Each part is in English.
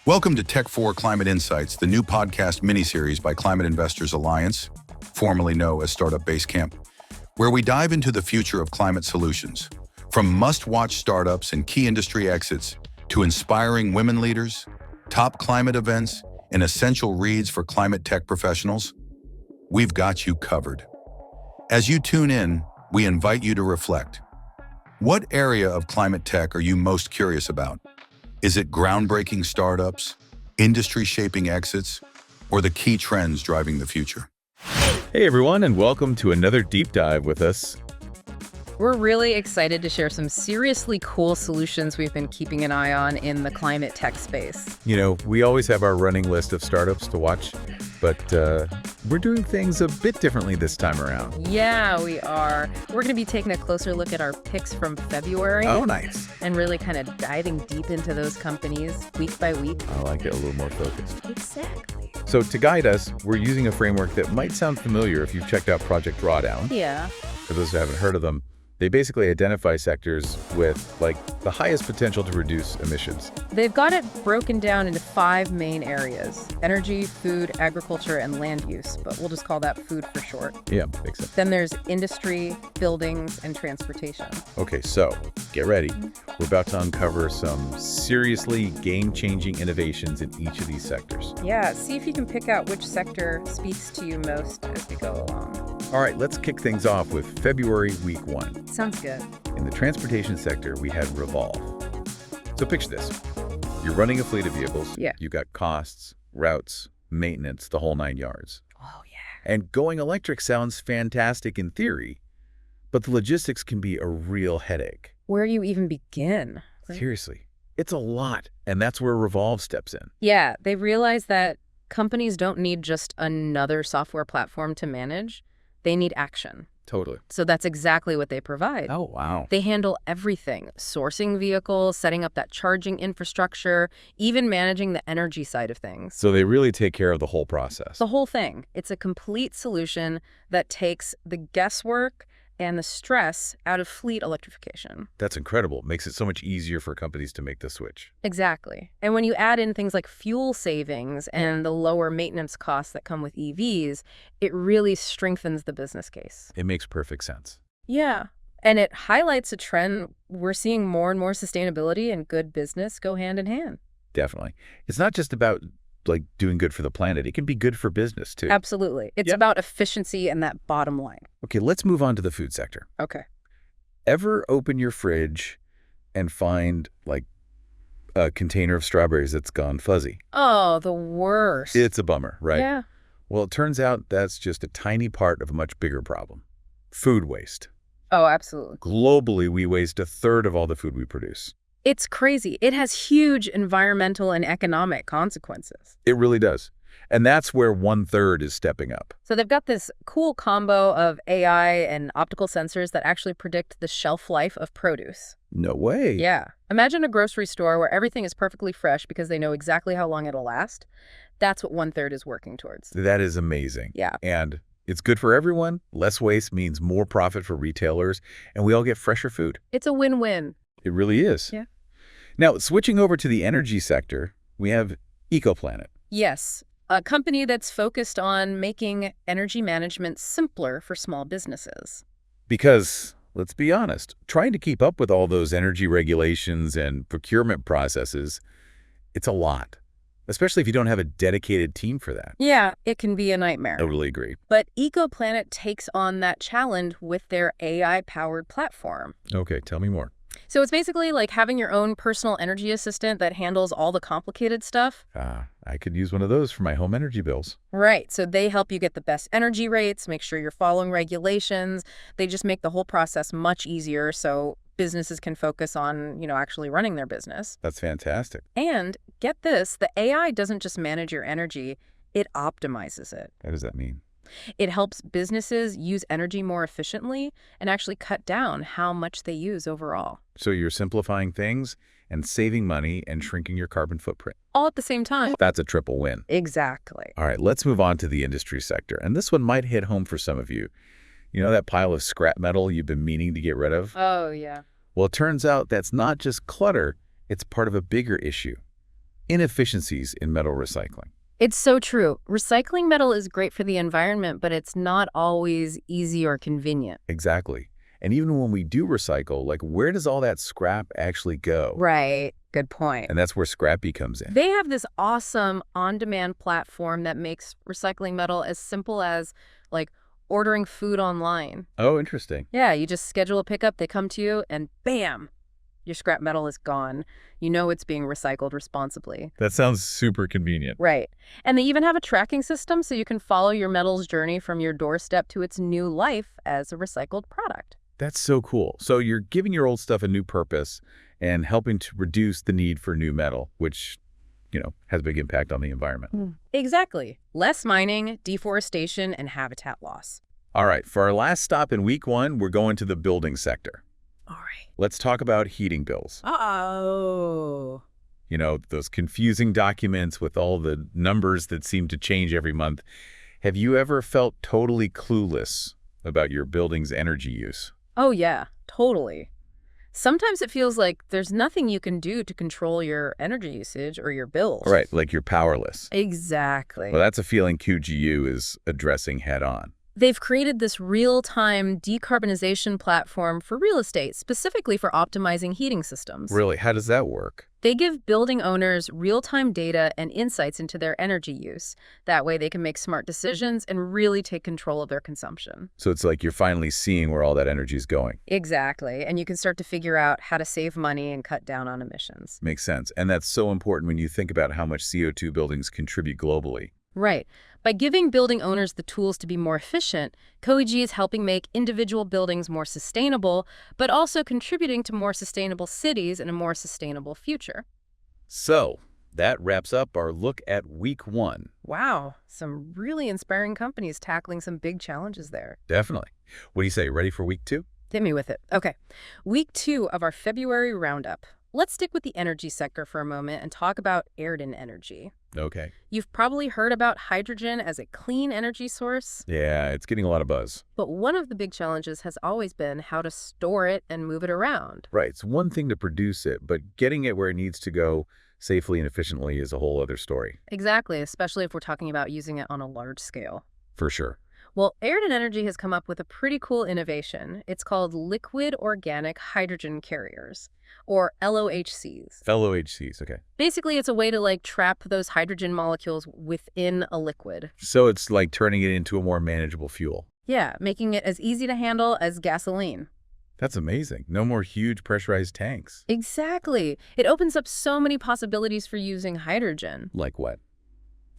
Welcome to Tech 4 Climate Insights, the new podcast miniseries by Climate Investors Alliance, formerly known as Startup Basecamp, where we dive into the future of climate solutions. From must-watch startups and key industry exits to inspiring women leaders, top climate events, and essential reads for climate tech professionals, we've got you covered. As you tune in, we invite you to reflect. What area of climate tech are you most curious about? Is it groundbreaking startups, industry-shaping exits, or the key trends driving the future? Hey everyone, and welcome to another deep dive with us. We're really excited to share some seriously cool solutions we've been keeping an eye on in the climate tech space. You know, we always have our running list of startups to watch, but we're doing things a bit differently this time around. Yeah, we are. We're going to be taking a closer look at our picks from February. Oh, nice. And really kind of diving deep into those companies week by week. I like it a little more focused. Exactly. So to guide us, we're using a framework that might sound familiar if you've checked out Project Drawdown. Yeah. For those who haven't heard of them, they basically identify sectors with, the highest potential to reduce emissions. They've got it broken down into 5 main areas: energy, food, agriculture, and land use, but we'll just call that food for short. Yeah, makes sense. Then there's industry, buildings, and transportation. Okay, so get ready. We're about to uncover some seriously game-changing innovations in each of these sectors. Yeah, see if you can pick out which sector speaks to you most as we go along. All right, let's kick things off with February week 1. Sounds good. In the transportation sector, we had Revolve. So picture this. You're running a fleet of vehicles. Yeah. You've got costs, routes, maintenance, the whole 9 yards. Oh, yeah. And going electric sounds fantastic in theory, but the logistics can be a real headache. Where do you even begin? Seriously, it's a lot. And that's where Revolve steps in. Yeah, they realize that companies don't need just another software platform to manage. They need action. Totally. So that's exactly what they provide. Oh, wow. They handle everything: sourcing vehicles, setting up that charging infrastructure, even managing the energy side of things. So they really take care of the whole process. The whole thing. It's a complete solution that takes the guesswork and the stress out of fleet electrification. That's incredible. Makes it so much easier for companies to make the switch. Exactly. And when you add in things like fuel savings and the lower maintenance costs that come with EVs, it really strengthens the business case. It makes perfect sense. Yeah. And it highlights a trend. We're seeing more and more sustainability and good business go hand in hand. Definitely. It's not just about doing good for the planet. It can be good for business too. Absolutely. It's about efficiency and that bottom line. Okay, let's move on to the food sector. Okay. Ever open your fridge and find a container of strawberries that's gone fuzzy? Oh, the worst. It's a bummer, right? Yeah. Well, it turns out that's just a tiny part of a much bigger problem. Food waste. Oh, absolutely. Globally, we waste 1/3 of all the food we produce. It's crazy. It has huge environmental and economic consequences. It really does. And that's where 1/3 is stepping up. So they've got this cool combo of AI and optical sensors that actually predict the shelf life of produce. No way. Yeah. Imagine a grocery store where everything is perfectly fresh because they know exactly how long it'll last. That's what 1/3 is working towards. That is amazing. Yeah. And it's good for everyone. Less waste means more profit for retailers, and we all get fresher food. It's a win-win. It really is. Yeah. Now, switching over to the energy sector, we have EcoPlanet. Yes. A company that's focused on making energy management simpler for small businesses. Because, let's be honest, trying to keep up with all those energy regulations and procurement processes, it's a lot, especially if you don't have a dedicated team for that. Yeah, it can be a nightmare. Totally agree. But EcoPlanet takes on that challenge with their AI-powered platform. Okay, tell me more. So it's basically like having your own personal energy assistant that handles all the complicated stuff. I could use one of those for my home energy bills. Right. So they help you get the best energy rates, make sure you're following regulations. They just make the whole process much easier so businesses can focus on, actually running their business. That's fantastic. And get this, the AI doesn't just manage your energy, it optimizes it. What does that mean? It helps businesses use energy more efficiently and actually cut down how much they use overall. So you're simplifying things and saving money and shrinking your carbon footprint. All at the same time. That's a triple win. Exactly. All right, let's move on to the industry sector. And this one might hit home for some of you. You know that pile of scrap metal you've been meaning to get rid of? Oh, yeah. Well, it turns out that's not just clutter. It's part of a bigger issue. inefficiencies in metal recycling. It's so true. Recycling metal is great for the environment, but it's not always easy or convenient. Exactly. And even when we do recycle, like where does all that scrap actually go? Right. Good point. And that's where Scrappy comes in. They have this awesome on-demand platform that makes recycling metal as simple as, like, ordering food online. Oh, interesting. Yeah, you just schedule a pickup, they come to you, and bam, your scrap metal is gone. You know it's being recycled responsibly. That sounds super convenient. Right. And they even have a tracking system so you can follow your metal's journey from your doorstep to its new life as a recycled product. That's so cool. So you're giving your old stuff a new purpose and helping to reduce the need for new metal, which, has a big impact on the environment. Exactly. Less mining, deforestation, and habitat loss. All right, for our last stop in week 1, we're going to the building sector. All right. Let's talk about heating bills. Uh-oh. Those confusing documents with all the numbers that seem to change every month. Have you ever felt totally clueless about your building's energy use? Oh, yeah, totally. Sometimes it feels like there's nothing you can do to control your energy usage or your bills. Right, like you're powerless. Exactly. Well, that's a feeling QGU is addressing head on. They've created this real-time decarbonization platform for real estate, specifically for optimizing heating systems. Really, how does that work? They give building owners real-time data and insights into their energy use. That way they can make smart decisions and really take control of their consumption. So it's like you're finally seeing where all that energy is going. Exactly. And you can start to figure out how to save money and cut down on emissions. Makes sense. And that's so important when you think about how much CO2 buildings contribute globally. Right. By giving building owners the tools to be more efficient, COEG is helping make individual buildings more sustainable, but also contributing to more sustainable cities and a more sustainable future. So that wraps up our look at week 1. Wow, some really inspiring companies tackling some big challenges there. Definitely. What do you say? Ready for week 2? Hit me with it. Okay. Week 2 of our February roundup. Let's stick with the energy sector for a moment and talk about Airden Energy. Okay. You've probably heard about hydrogen as a clean energy source. Yeah, it's getting a lot of buzz. But one of the big challenges has always been how to store it and move it around. Right. It's one thing to produce it, but getting it where it needs to go safely and efficiently is a whole other story. Exactly, especially if we're talking about using it on a large scale. For sure. Well, Airden Energy has come up with a pretty cool innovation. It's called Liquid Organic Hydrogen Carriers, or LOHCs. LOHCs, okay. Basically, it's a way to trap those hydrogen molecules within a liquid. So it's like turning it into a more manageable fuel. Yeah, making it as easy to handle as gasoline. That's amazing. No more huge pressurized tanks. Exactly. It opens up so many possibilities for using hydrogen. Like what?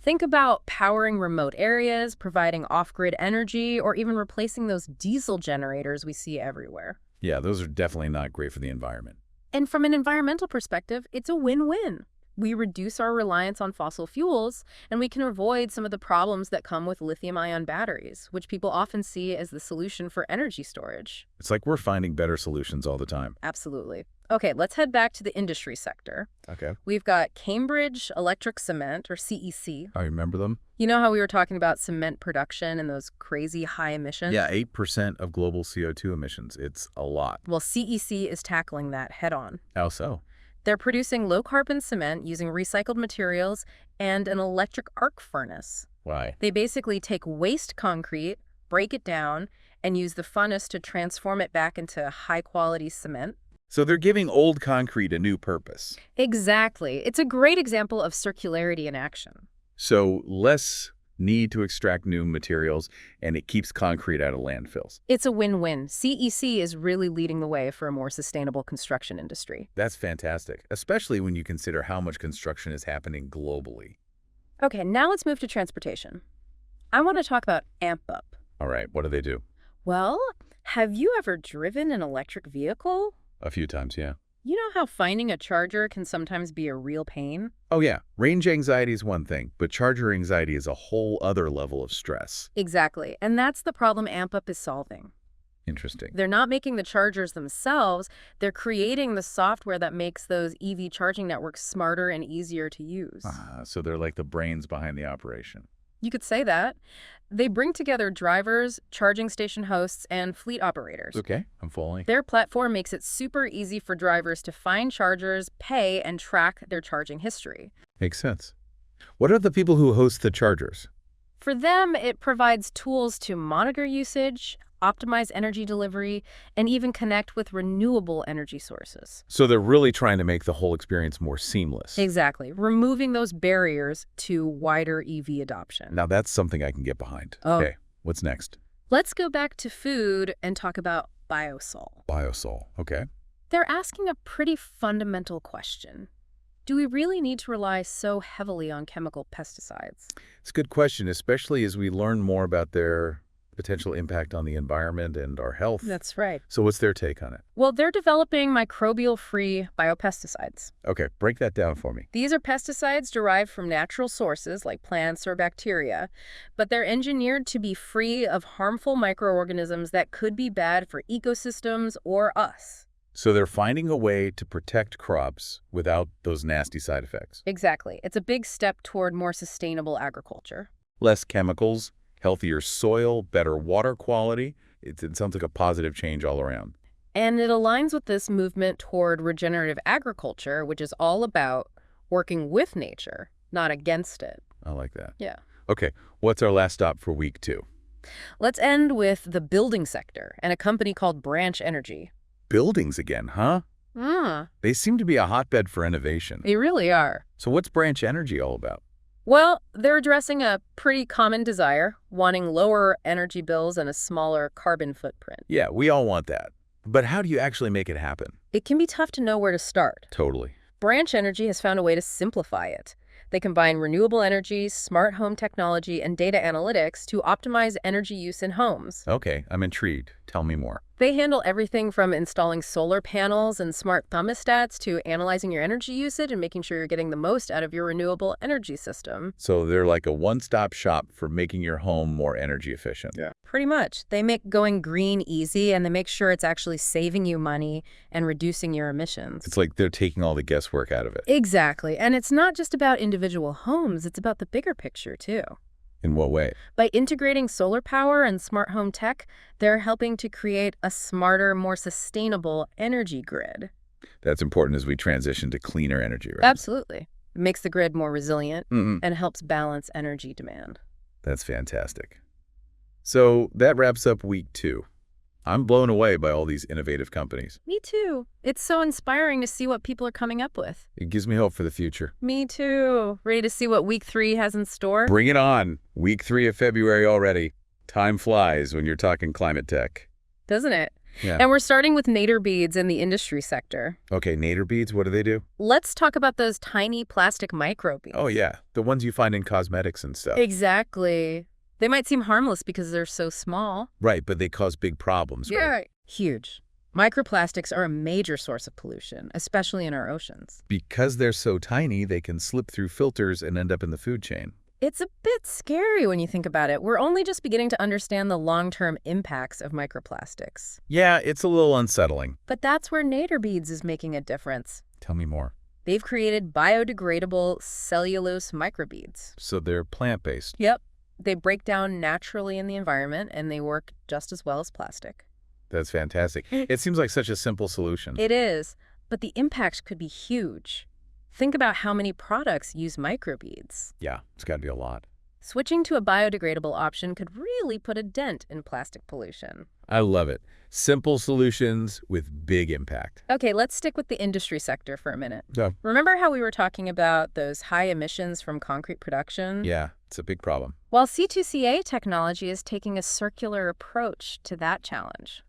Think about powering remote areas, providing off-grid energy, or even replacing those diesel generators we see everywhere. Yeah, those are definitely not great for the environment. And from an environmental perspective, it's a win-win. We reduce our reliance on fossil fuels, and we can avoid some of the problems that come with lithium-ion batteries, which people often see as the solution for energy storage. It's like we're finding better solutions all the time. Absolutely. Okay, let's head back to the industry sector. Okay. We've got Cambridge Electric Cement, or CEC. I remember them. You know how we were talking about cement production and those crazy high emissions? Yeah, 8% of global CO2 emissions. It's a lot. Well, CEC is tackling that head-on. How so? They're producing low-carbon cement using recycled materials and an electric arc furnace. Why? They basically take waste concrete, break it down, and use the furnace to transform it back into high-quality cement. So they're giving old concrete a new purpose. Exactly. It's a great example of circularity in action. So less need to extract new materials, and it keeps concrete out of landfills. It's a win-win. CEC is really leading the way for a more sustainable construction industry. That's fantastic, especially when you consider how much construction is happening globally. Okay, now let's move to transportation. I want to talk about AmpUp. All right, what do they do? Well, have you ever driven an electric vehicle? A few times, yeah. You know how finding a charger can sometimes be a real pain? Oh yeah, range anxiety is one thing, but charger anxiety is a whole other level of stress. Exactly, and that's the problem AmpUp is solving. Interesting. They're not making the chargers themselves, they're creating the software that makes those EV charging networks smarter and easier to use. So they're like the brains behind the operation. You could say that. They bring together drivers, charging station hosts, and fleet operators. Okay, I'm following. Their platform makes it super easy for drivers to find chargers, pay, and track their charging history. Makes sense. What are the people who host the chargers? For them, it provides tools to monitor usage, optimize energy delivery, and even connect with renewable energy sources. So they're really trying to make the whole experience more seamless. Exactly, removing those barriers to wider EV adoption. Now that's something I can get behind. Oh. Okay, what's next? Let's go back to food and talk about biosol. Biosol. Okay. They're asking a pretty fundamental question. Do we really need to rely so heavily on chemical pesticides? It's a good question, especially as we learn more about their potential impact on the environment and our health. That's right. So what's their take on it? Well, they're developing microbial-free biopesticides. Okay, break that down for me. These are pesticides derived from natural sources like plants or bacteria, but they're engineered to be free of harmful microorganisms that could be bad for ecosystems or us. So they're finding a way to protect crops without those nasty side effects. Exactly. It's a big step toward more sustainable agriculture. Less chemicals, healthier soil, better water quality. It sounds like a positive change all around. And it aligns with this movement toward regenerative agriculture, which is all about working with nature, not against it. I like that. Yeah. Okay, what's our last stop for week 2? Let's end with the building sector and a company called Branch Energy. Buildings again, huh? They seem to be a hotbed for innovation. They really are. So what's Branch Energy all about? Well, they're addressing a pretty common desire, wanting lower energy bills and a smaller carbon footprint. Yeah, we all want that. But how do you actually make it happen? It can be tough to know where to start. Totally. Branch Energy has found a way to simplify it. They combine renewable energy, smart home technology, and data analytics to optimize energy use in homes. Okay, I'm intrigued. Tell me more. They handle everything from installing solar panels and smart thermostats to analyzing your energy usage and making sure you're getting the most out of your renewable energy system. So they're like a one-stop shop for making your home more energy efficient. Yeah. Pretty much. They make going green easy, and they make sure it's actually saving you money and reducing your emissions. It's like they're taking all the guesswork out of it. Exactly. And it's not just about individual homes, it's about the bigger picture, too. In what way? By integrating solar power and smart home tech, they're helping to create a smarter, more sustainable energy grid. That's important as we transition to cleaner energy, right? Absolutely. It makes the grid more resilient Mm-mm. and helps balance energy demand. That's fantastic. So that wraps up week 2. I'm blown away by all these innovative companies. Me too. It's so inspiring to see what people are coming up with. It gives me hope for the future. Me too. Ready to see what week 3 has in store? Bring it on. Week 3 of February already. Time flies when you're talking climate tech. Doesn't it? Yeah. And we're starting with nader beads in the industry sector. Okay, nader beads, what do they do? Let's talk about those tiny plastic microbeads. Oh, yeah. The ones you find in cosmetics and stuff. Exactly. They might seem harmless because they're so small. Right, but they cause big problems, right? Right. Huge. Microplastics are a major source of pollution, especially in our oceans. Because they're so tiny, they can slip through filters and end up in the food chain. It's a bit scary when you think about it. We're only just beginning to understand the long-term impacts of microplastics. Yeah, it's a little unsettling. But that's where nader beads is making a difference. Tell me more. They've created biodegradable cellulose microbeads. So they're plant-based. Yep. They break down naturally in the environment, and they work just as well as plastic. That's fantastic. It seems like such a simple solution. It is, but the impact could be huge. Think about how many products use microbeads. Yeah, it's got to be a lot. Switching to a biodegradable option could really put a dent in plastic pollution. I love it. Simple solutions with big impact. Okay, let's stick with the industry sector for a minute. Yeah. Remember how we were talking about those high emissions from concrete production? Yeah, it's a big problem. Well, C2CA technology is taking a circular approach to that challenge.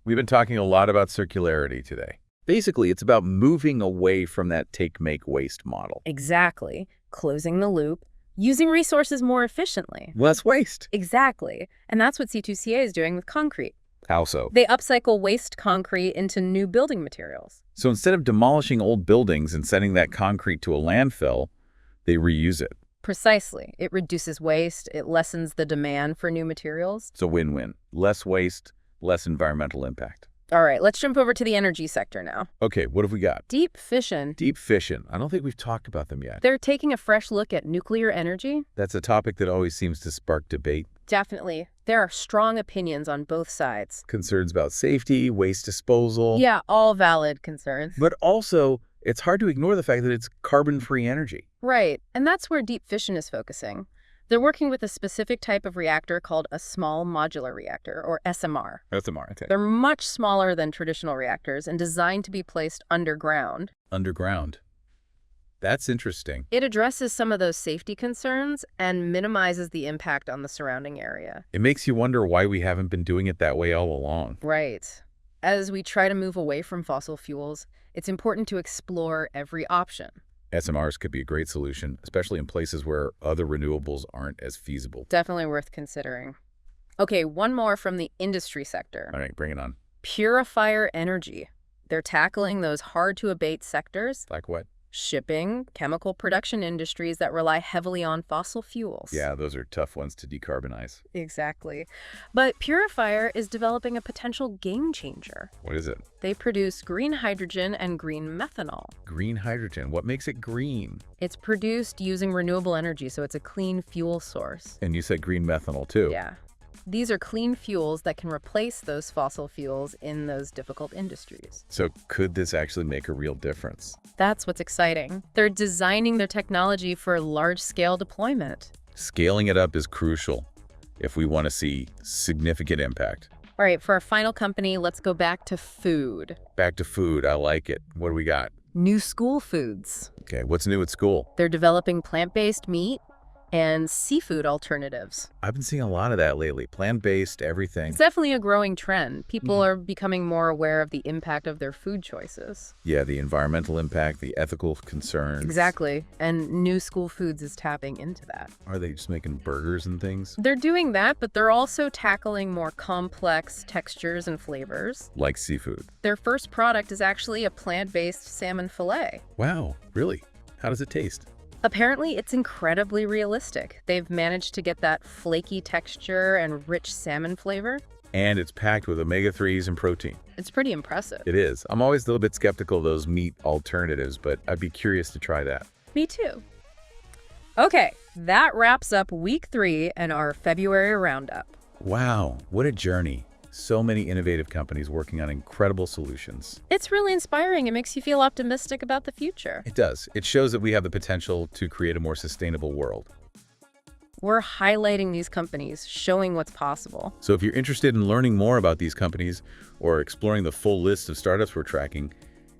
We've been talking a lot about circularity today. Basically, it's about moving away from that take-make-waste model. Exactly. Closing the loop, using resources more efficiently. Less waste. Exactly. And that's what C2CA is doing with concrete. How so? They upcycle waste concrete into new building materials. So instead of demolishing old buildings and sending that concrete to a landfill, they reuse it. Precisely. It reduces waste. It lessens the demand for new materials. It's a win-win. Less waste, less environmental impact. All right, let's jump over to the energy sector now. Okay, what have we got? Deep fission. Deep fission. I don't think we've talked about them yet. They're taking a fresh look at nuclear energy. That's a topic that always seems to spark debate. Definitely. There are strong opinions on both sides. Concerns about safety, waste disposal. Yeah, all valid concerns. But also, it's hard to ignore the fact that it's carbon-free energy. Right, and that's where deep fission is focusing. They're working with a specific type of reactor called a small modular reactor, or SMR. SMR, okay. They're much smaller than traditional reactors and designed to be placed underground. Underground. That's interesting. It addresses some of those safety concerns and minimizes the impact on the surrounding area. It makes you wonder why we haven't been doing it that way all along. Right. As we try to move away from fossil fuels, it's important to explore every option. SMRs could be a great solution, especially in places where other renewables aren't as feasible. Definitely worth considering. Okay, one more from the industry sector. All right, bring it on. Purifier energy. They're tackling those hard-to-abate sectors. Like what? Shipping, chemical production industries that rely heavily on fossil fuels. Yeah, those are tough ones to decarbonize. Exactly. But Purifier is developing a potential game changer. What is it? They produce green hydrogen and green methanol. Green hydrogen. What makes it green? It's produced using renewable energy, so it's a clean fuel source. And you said green methanol, too. Yeah. These are clean fuels that can replace those fossil fuels in those difficult industries. So could this actually make a real difference? That's what's exciting. They're designing their technology for large-scale deployment. Scaling it up is crucial if we want to see significant impact. All right, for our final company, let's go back to food. Back to food. I like it. What do we got? New School Foods. Okay, what's new at school? They're developing plant-based meat and seafood alternatives. I've been seeing a lot of that lately. Plant-based, everything. It's definitely a growing trend. People are becoming more aware of the impact of their food choices. Yeah, the environmental impact, the ethical concerns. Exactly. And New School Foods is tapping into that. Are they just making burgers and things? They're doing that, but they're also tackling more complex textures and flavors. Like seafood. Their first product is actually a plant-based salmon fillet. Wow, really? How does it taste? Apparently, it's incredibly realistic. They've managed to get that flaky texture and rich salmon flavor. And it's packed with omega-3s and protein. It's pretty impressive. It is. I'm always a little bit skeptical of those meat alternatives, but I'd be curious to try that. Me too. Okay, that wraps up week 3 and our February roundup. Wow, what a journey. So many innovative companies working on incredible solutions. It's really inspiring. It makes you feel optimistic about the future. It does. It shows that we have the potential to create a more sustainable world. We're highlighting these companies, showing what's possible. So if you're interested in learning more about these companies or exploring the full list of startups we're tracking,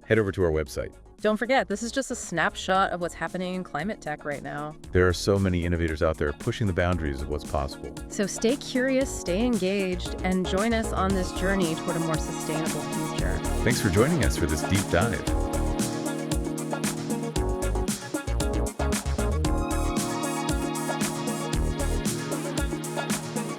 head over to our website. Don't forget, this is just a snapshot of what's happening in climate tech right now. There are so many innovators out there pushing the boundaries of what's possible. So stay curious, stay engaged, and join us on this journey toward a more sustainable future. Thanks for joining us for this deep dive.